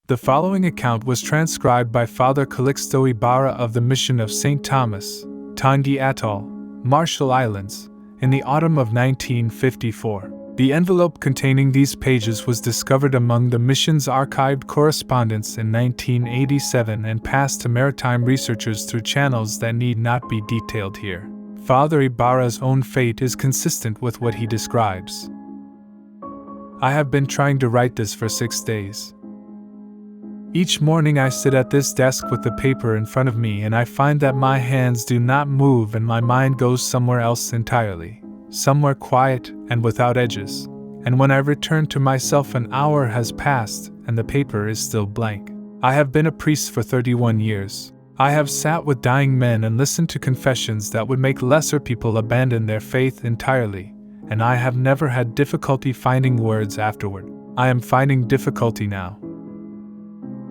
The following account was transcribed by Father Calixto Ibarra of the Mission of St. Thomas, Tangi Atoll, Marshall Islands, in the autumn of 1954. The envelope containing these pages was discovered among the mission's archived correspondence in 1987 and passed to maritime researchers through channels that need not be detailed here. Father Ibarra's own fate is consistent with what he describes. I have been trying to write this for 6 days. Each morning I sit at this desk with the paper in front of me and I find that my hands do not move and my mind goes somewhere else entirely. Somewhere quiet and without edges, and when I return to myself an hour has passed and the paper is still blank. I have been a priest for 31 years. I have sat with dying men and listened to confessions that would make lesser people abandon their faith entirely, and I have never had difficulty finding words afterward. I am finding difficulty now.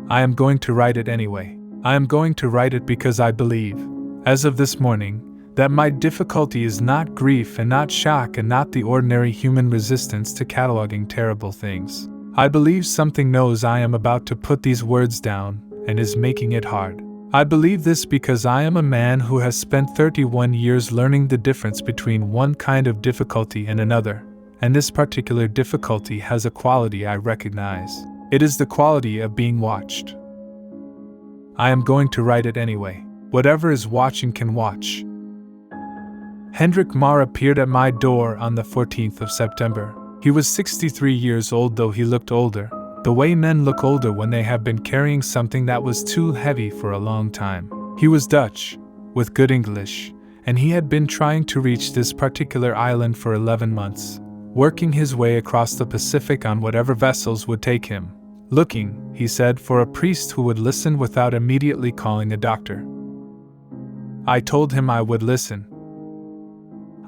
I am going to write it anyway. I am going to write it because I believe, as of this morning, that my difficulty is not grief and not shock and not the ordinary human resistance to cataloging terrible things. I believe something knows I am about to put these words down and is making it hard. I believe this because I am a man who has spent 31 years learning the difference between one kind of difficulty and another, and this particular difficulty has a quality I recognize. It is the quality of being watched. I am going to write it anyway. Whatever is watching can watch. Hendrik Maar appeared at my door on the 14th of September. He was 63 years old, though he looked older, the way men look older when they have been carrying something that was too heavy for a long time. He was Dutch, with good English, and he had been trying to reach this particular island for 11 months, working his way across the Pacific on whatever vessels would take him, looking, he said, for a priest who would listen without immediately calling a doctor. I told him I would listen.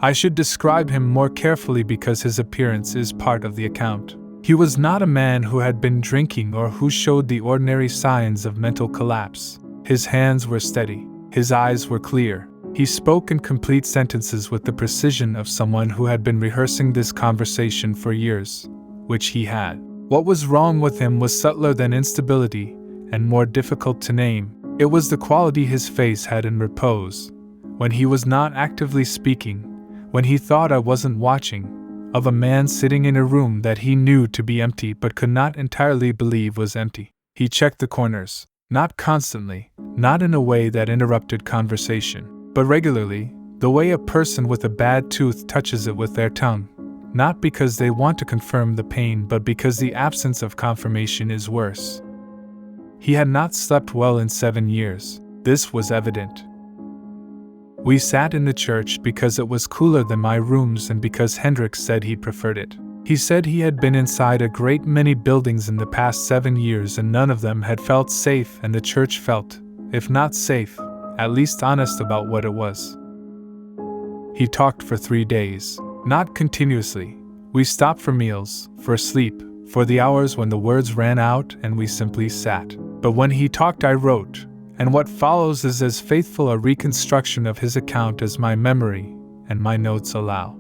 I should describe him more carefully because his appearance is part of the account. He was not a man who had been drinking or who showed the ordinary signs of mental collapse. His hands were steady. His eyes were clear. He spoke in complete sentences with the precision of someone who had been rehearsing this conversation for years, which he had. What was wrong with him was subtler than instability and more difficult to name. It was the quality his face had in repose, when he was not actively speaking, when he thought I wasn't watching, of a man sitting in a room that he knew to be empty but could not entirely believe was empty. He checked the corners, not constantly, not in a way that interrupted conversation, but regularly, the way a person with a bad tooth touches it with their tongue, not because they want to confirm the pain but because the absence of confirmation is worse. He had not slept well in 7 years. This was evident. We sat in the church because it was cooler than my rooms and because Hendrik said he preferred it. He said he had been inside a great many buildings in the past 7 years and none of them had felt safe, and the church felt, if not safe, at least honest about what it was. He talked for 3 days, not continuously. We stopped for meals, for sleep, for the hours when the words ran out and we simply sat. But when he talked I wrote, and what follows is as faithful a reconstruction of his account as my memory and my notes allow.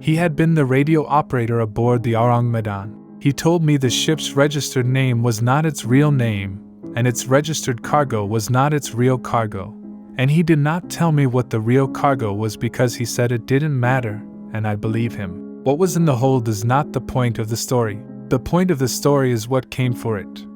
He had been the radio operator aboard the Ourang Medan. He told me the ship's registered name was not its real name, and its registered cargo was not its real cargo. And he did not tell me what the real cargo was because he said it didn't matter, and I believe him. What was in the hold is not the point of the story. The point of the story is what came for it.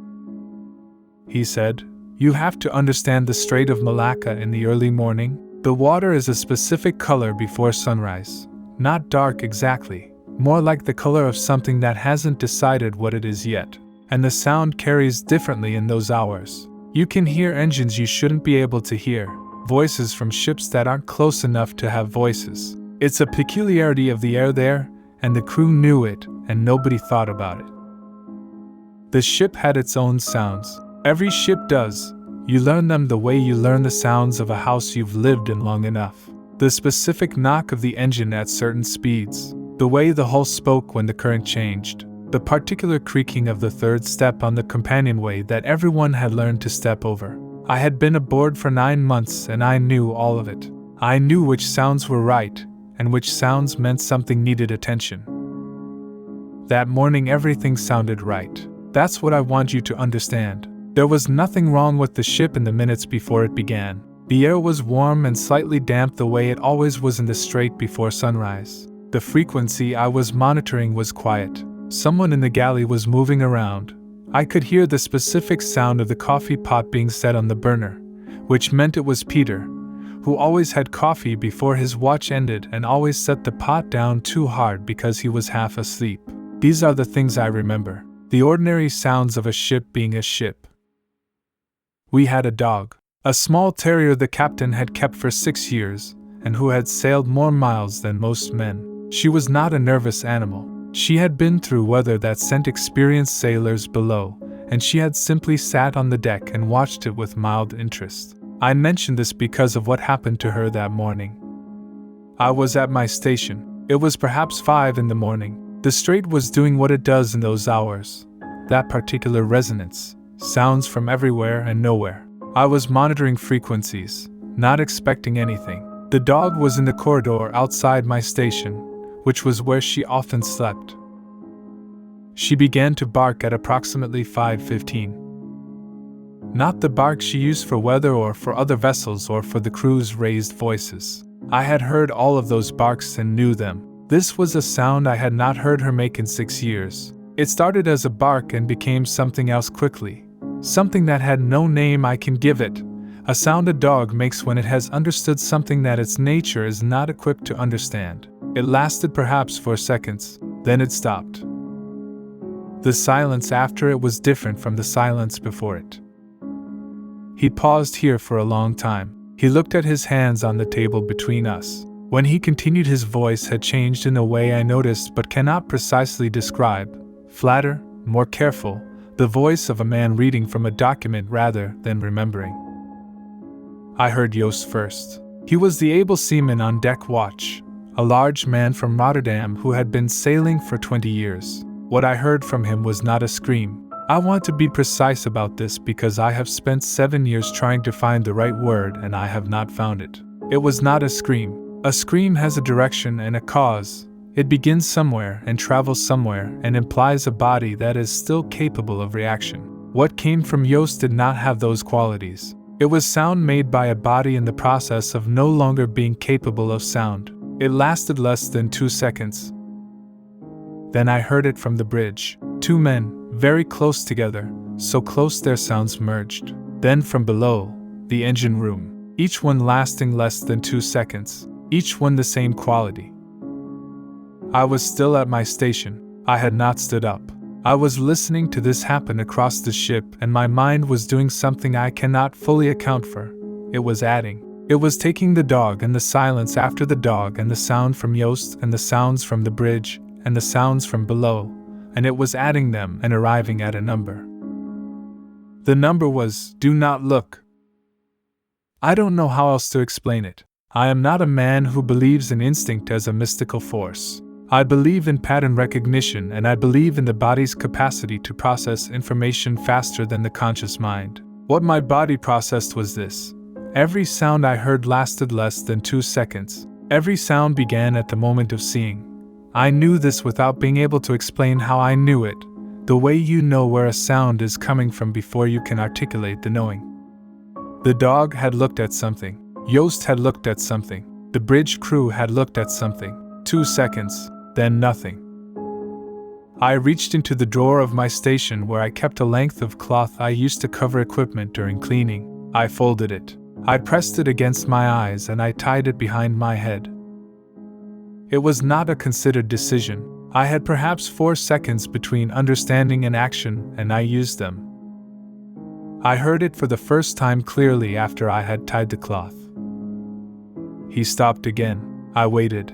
He said, "You have to understand the Strait of Malacca in the early morning. The water is a specific color before sunrise. Not dark exactly, more like the color of something that hasn't decided what it is yet. And the sound carries differently in those hours. You can hear engines you shouldn't be able to hear, voices from ships that aren't close enough to have voices. It's a peculiarity of the air there, and the crew knew it, and nobody thought about it. The ship had its own sounds. Every ship does. You learn them the way you learn the sounds of a house you've lived in long enough. The specific knock of the engine at certain speeds, the way the hull spoke when the current changed, the particular creaking of the third step on the companionway that everyone had learned to step over. I had been aboard for 9 months and I knew all of it. I knew which sounds were right and which sounds meant something needed attention. That morning everything sounded right. That's what I want you to understand. There was nothing wrong with the ship in the minutes before it began. The air was warm and slightly damp the way it always was in the strait before sunrise. The frequency I was monitoring was quiet. Someone in the galley was moving around. I could hear the specific sound of the coffee pot being set on the burner, which meant it was Peter, who always had coffee before his watch ended and always set the pot down too hard because he was half asleep. These are the things I remember. The ordinary sounds of a ship being a ship. We had a dog, a small terrier the captain had kept for 6 years, and who had sailed more miles than most men. She was not a nervous animal. She had been through weather that sent experienced sailors below, and she had simply sat on the deck and watched it with mild interest. I mention this because of what happened to her that morning. I was at my station. It was perhaps 5 in the morning. The strait was doing what it does in those hours. That particular resonance. Sounds from everywhere and nowhere. I was monitoring frequencies, not expecting anything. The dog was in the corridor outside my station, which was where she often slept. She began to bark at approximately 5:15. Not the bark she used for weather or for other vessels or for the crew's raised voices. I had heard all of those barks and knew them. This was a sound I had not heard her make in 6 years. It started as a bark and became something else quickly. Something that had no name I can give it. A sound a dog makes when it has understood something that its nature is not equipped to understand. It lasted perhaps 4 seconds, then it stopped. The silence after it was different from the silence before it. He paused here for a long time. He looked at his hands on the table between us. When he continued, his voice had changed in a way I noticed but cannot precisely describe. Flatter, more careful, the voice of a man reading from a document rather than remembering. I heard Joost first. He was the able seaman on deck watch, a large man from Rotterdam who had been sailing for 20 years. What I heard from him was not a scream. I want to be precise about this because I have spent 7 years trying to find the right word and I have not found it. It was not a scream. A scream has a direction and a cause. It begins somewhere and travels somewhere and implies a body that is still capable of reaction. What came from Joost did not have those qualities. It was sound made by a body in the process of no longer being capable of sound. It lasted less than 2 seconds. Then I heard it from the bridge. 2 men, very close together, so close their sounds merged. Then from below, the engine room. Each one lasting less than 2 seconds. Each one the same quality. I was still at my station. I had not stood up. I was listening to this happen across the ship, and my mind was doing something I cannot fully account for. It was adding. It was taking the dog and the silence after the dog and the sound from Joost and the sounds from the bridge and the sounds from below, and it was adding them and arriving at a number. The number was, "Do not look." I don't know how else to explain it. I am not a man who believes in instinct as a mystical force. I believe in pattern recognition, and I believe in the body's capacity to process information faster than the conscious mind. What my body processed was this. Every sound I heard lasted less than 2 seconds. Every sound began at the moment of seeing. I knew this without being able to explain how I knew it, the way you know where a sound is coming from before you can articulate the knowing. The dog had looked at something. Joost had looked at something. The bridge crew had looked at something. 2 seconds. Then nothing. I reached into the drawer of my station where I kept a length of cloth I used to cover equipment during cleaning. I folded it. I pressed it against my eyes and I tied it behind my head. It was not a considered decision. I had perhaps 4 seconds between understanding and action, and I used them. I heard it for the first time clearly after I had tied the cloth. He stopped again. I waited.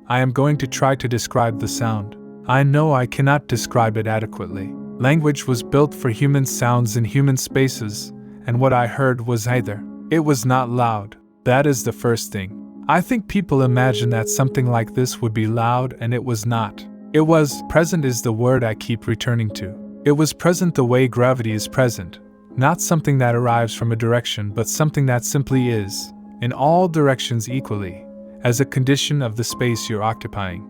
I am going to try to describe the sound. I know I cannot describe it adequately. Language was built for human sounds in human spaces, and what I heard was either. It was not loud. That is the first thing. I think people imagine that something like this would be loud, and it was not. It was present is the word I keep returning to. It was present the way gravity is present, not something that arrives from a direction, but something that simply is, in all directions equally, as a condition of the space you're occupying.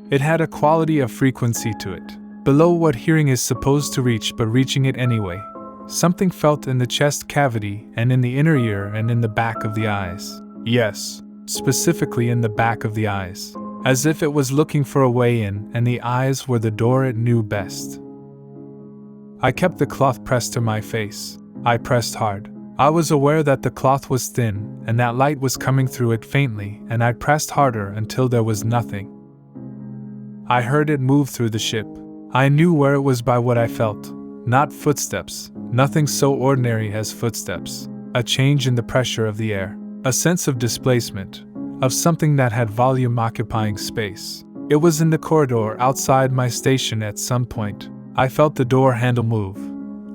It had a quality of frequency to it. below what hearing is supposed to reach but reaching it anyway. Something felt in the chest cavity and in the inner ear and in the back of the eyes. Yes, specifically in the back of the eyes. As if it was looking for a way in, and the eyes were the door it knew best. I kept the cloth pressed to my face. I pressed hard. I was aware that the cloth was thin, and that light was coming through it faintly, and I pressed harder until there was nothing. I heard it move through the ship. I knew where it was by what I felt. Not footsteps, nothing so ordinary as footsteps. A change in the pressure of the air. A sense of displacement, of something that had volume occupying space. It was in the corridor outside my station at some point. I felt the door handle move.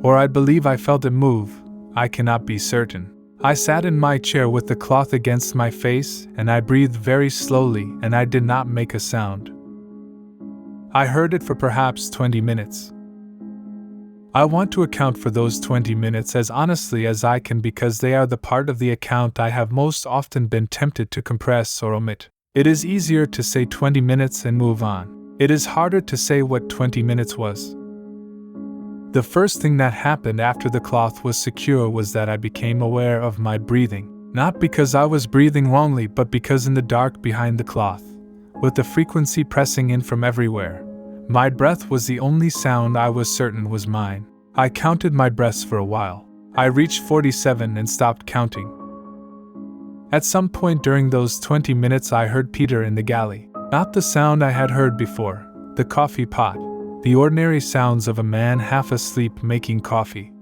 Or I believe I felt it move. I cannot be certain. I sat in my chair with the cloth against my face, and I breathed very slowly, and I did not make a sound. I heard it for perhaps 20 minutes. I want to account for those 20 minutes as honestly as I can because they are the part of the account I have most often been tempted to compress or omit. It is easier to say 20 minutes and move on. It is harder to say what 20 minutes was. The first thing that happened after the cloth was secure was that I became aware of my breathing. Not because I was breathing wrongly, but because in the dark behind the cloth, with the frequency pressing in from everywhere, my breath was the only sound I was certain was mine. I counted my breaths for a while. I reached 47 and stopped counting. At some point during those 20 minutes I heard Peter in the galley. Not the sound I had heard before, the coffee pot, the ordinary sounds of a man half asleep making coffee.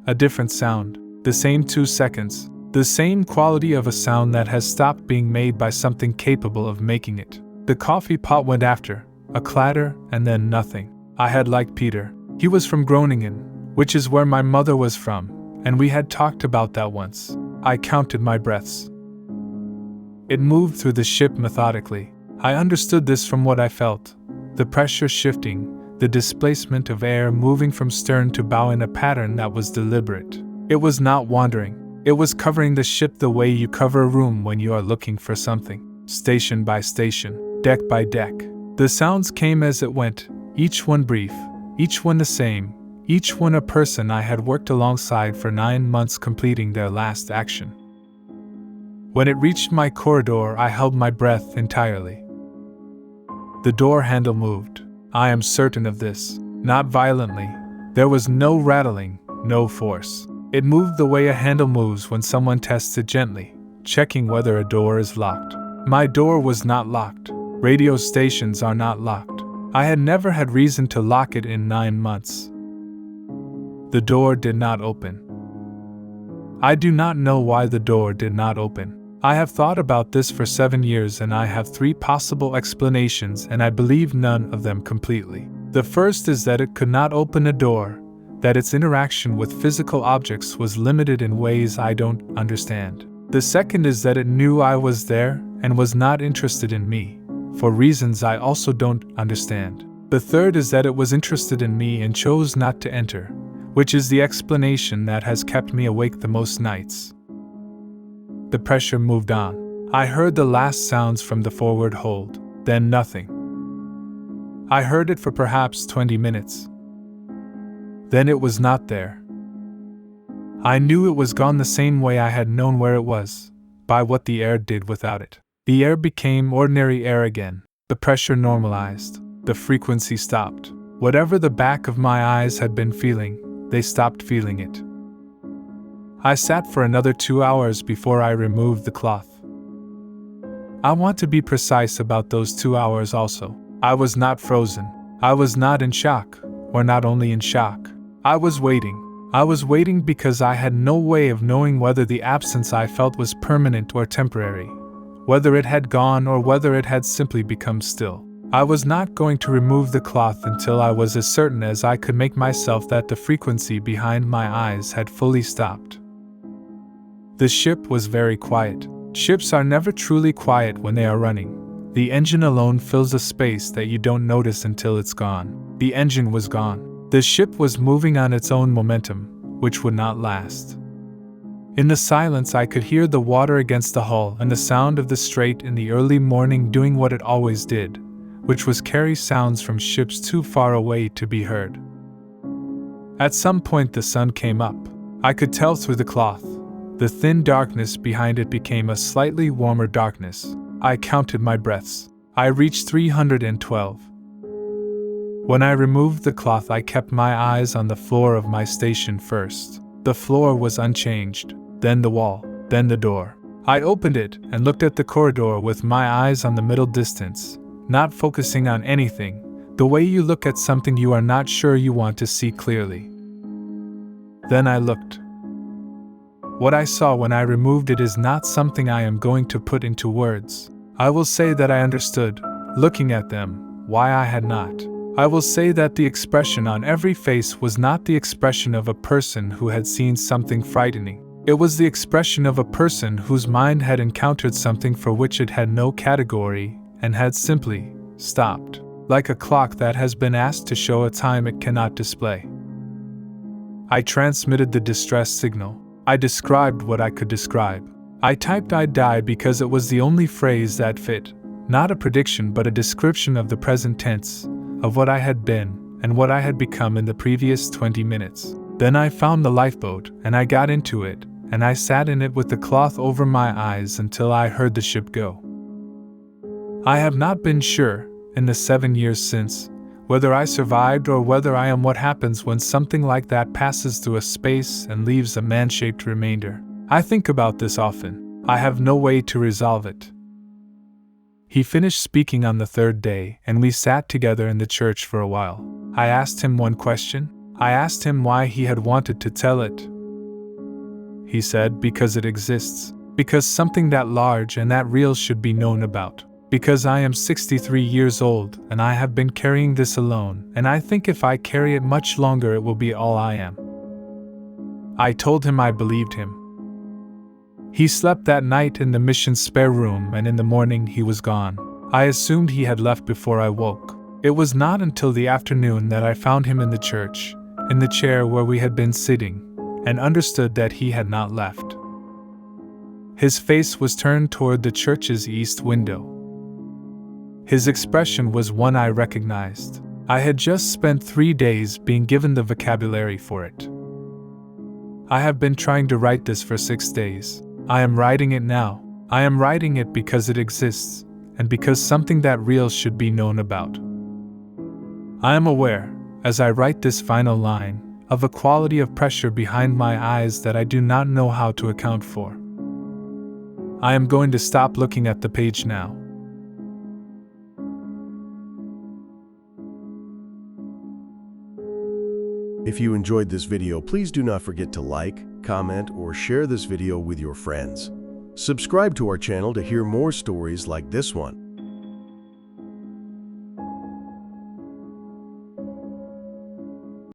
A different sound, the same 2 seconds, the same quality of a sound that has stopped being made by something capable of making it. The coffee pot went after, a clatter, and then nothing. I had liked Peter. He was from Groningen, which is where my mother was from, and we had talked about that once. I counted my breaths. It moved through the ship methodically. I understood this from what I felt. The pressure shifting, the displacement of air moving from stern to bow in a pattern that was deliberate. It was not wandering. It was covering the ship the way you cover a room when you are looking for something. Station by station, deck by deck. The sounds came as it went, each one brief, each one the same, each one a person I had worked alongside for 9 months completing their last action. When it reached my corridor, I held my breath entirely. The door handle moved. I am certain of this. Not violently. There was no rattling, no force. It moved the way a handle moves when someone tests it gently, checking whether a door is locked. My door was not locked. Radio stations are not locked. I had never had reason to lock it in 9 months. The door did not open. I do not know why the door did not open. I have thought about this for 7 years and I have 3 possible explanations and I believe none of them completely. The first is that it could not open a door, that its interaction with physical objects was limited in ways I don't understand. The second is that it knew I was there and was not interested in me, for reasons I also don't understand. The third is that it was interested in me and chose not to enter, which is the explanation that has kept me awake the most nights. The pressure moved on. I heard the last sounds from the forward hold, then nothing. I heard it for perhaps 20 minutes. Then it was not there. I knew it was gone the same way I had known where it was, by what the air did without it. The air became ordinary air again. The pressure normalized. The frequency stopped. Whatever the back of my eyes had been feeling, they stopped feeling it. I sat for another 2 hours before I removed the cloth. I want to be precise about those 2 hours also. I was not frozen. I was not in shock, or not only in shock. I was waiting. I was waiting because I had no way of knowing whether the absence I felt was permanent or temporary, whether it had gone or whether it had simply become still. I was not going to remove the cloth until I was as certain as I could make myself that the frequency behind my eyes had fully stopped. The ship was very quiet. Ships are never truly quiet when they are running. The engine alone fills a space that you don't notice until it's gone. The engine was gone. The ship was moving on its own momentum, which would not last. In the silence I could hear the water against the hull and the sound of the strait in the early morning doing what it always did, which was carry sounds from ships too far away to be heard. At some point the sun came up. I could tell through the cloth. The thin darkness behind it became a slightly warmer darkness. I counted my breaths. I reached 312. When I removed the cloth, I kept my eyes on the floor of my station first. The floor was unchanged, then the wall, then the door. I opened it and looked at the corridor with my eyes on the middle distance, not focusing on anything, the way you look at something you are not sure you want to see clearly. Then I looked. What I saw when I removed it is not something I am going to put into words. I will say that I understood, looking at them, why I had not. I will say that the expression on every face was not the expression of a person who had seen something frightening. It was the expression of a person whose mind had encountered something for which it had no category and had simply stopped, like a clock that has been asked to show a time it cannot display. I transmitted the distress signal. I described what I could describe. I typed "I died" because it was the only phrase that fit, not a prediction but a description of the present tense, of what I had been and what I had become in the previous 20 minutes. Then I found the lifeboat and I got into it, and I sat in it with the cloth over my eyes until I heard the ship go. I have not been sure, in the 7 years since, whether I survived or whether I am what happens when something like that passes through a space and leaves a man-shaped remainder. I think about this often. I have no way to resolve it. He finished speaking on the third day, and we sat together in the church for a while. I asked him one question. I asked him why he had wanted to tell it. He said, because it exists. Because something that large and that real should be known about. Because I am 63 years old, and I have been carrying this alone, and I think if I carry it much longer it will be all I am. I told him I believed him. He slept that night in the mission's spare room, and in the morning he was gone. I assumed he had left before I woke. It was not until the afternoon that I found him in the church, in the chair where we had been sitting, and understood that he had not left. His face was turned toward the church's east window. His expression was one I recognized. I had just spent 3 days being given the vocabulary for it. I have been trying to write this for 6 days. I am writing it now. I am writing it because it exists, and because something that real should be known about. I am aware, as I write this final line, of a quality of pressure behind my eyes that I do not know how to account for. I am going to stop looking at the page now. If you enjoyed this video, please do not forget to like, comment, or share this video with your friends. Subscribe to our channel to hear more stories like this one.